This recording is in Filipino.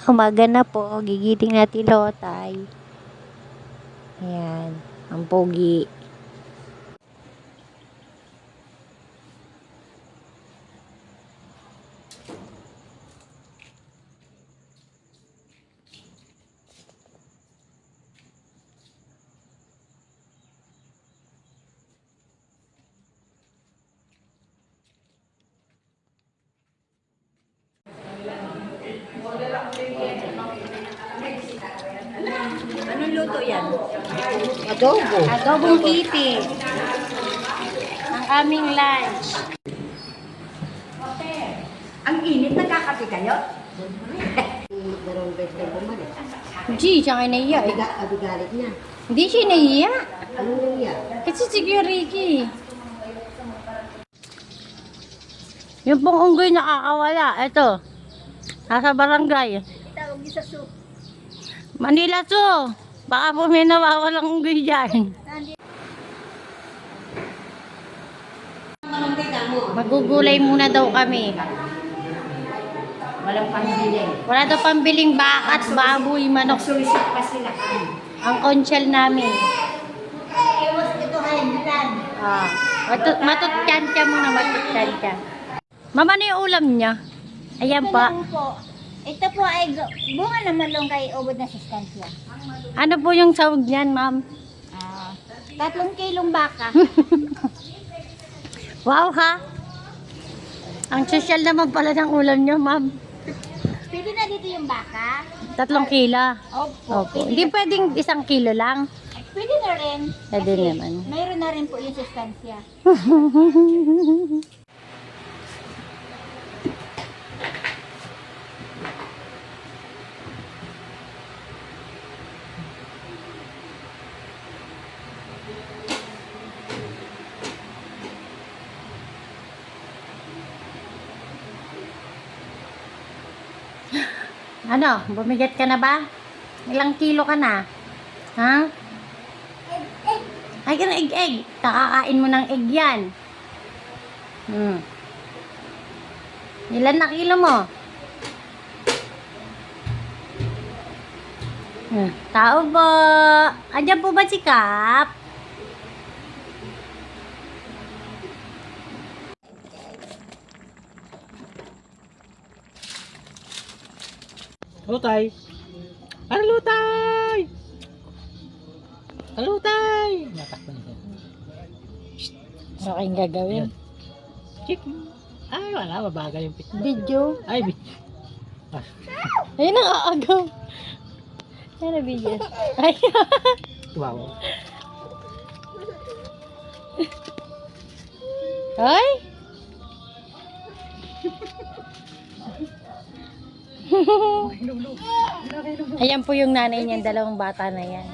Umaga na po, gigiting natin Lotay. Ayan, ang pogi. Anong luto yan? Adobo. Adobong iti. Ang aming lunch. Ang init, nagkakape kayo? Dalawang beses na bumalik. Gee, siya nga nahiya eh. Abigalit niya. Hindi siya nahiya. Anong nangyay? Kasi sige Ricky. Yung pong unggoy nakakawala. Ito. Nasa barangay. Tawag niyo sa soup. Manila to. Baka po may nawawalang unggoy dyan. Magugulay muna daw kami. Walang pambili. Wala daw pambiling baka at baboy, manok. Sulisip pa sila. Ang konsyal namin. Iwas ito ay bilan. Ah, matutyansya muna, matutyansya. Mama, ano yung ulam niya? Ayan pa. Ito po ay bunga ng malong kay ubod na sustansya. Ano po yung sahog niyan, ma'am? 3 kilong baka. Wow, ha? Ang sosyal naman pala ng ulam niyo, ma'am. Pwede na dito yung baka? 3 kila. Opo. Opo. Hindi pwedeng 1 kilo lang. Pwede na rin. Pwede Kasi naman. mayroon na rin po yung sustansya. Ano? Bumigat ka na ba? Ilang kilo ka na? Ha? Ay, ka na egg. Kakakain mo ng egg yan. Ilan na kilo mo? Tao po. Andiyan po ba si Kap? Lutay! Ano lutay? Ano lutay? Natakbo na siya. Ano kayong gagawin? Chik! Ay, wala. Mabagal yung pit. Video. Ay, Ayun ang aagaw. Ayun na video. Ay. wow. Ay. Ayan po yung nanay niyan, 2 bata na yan.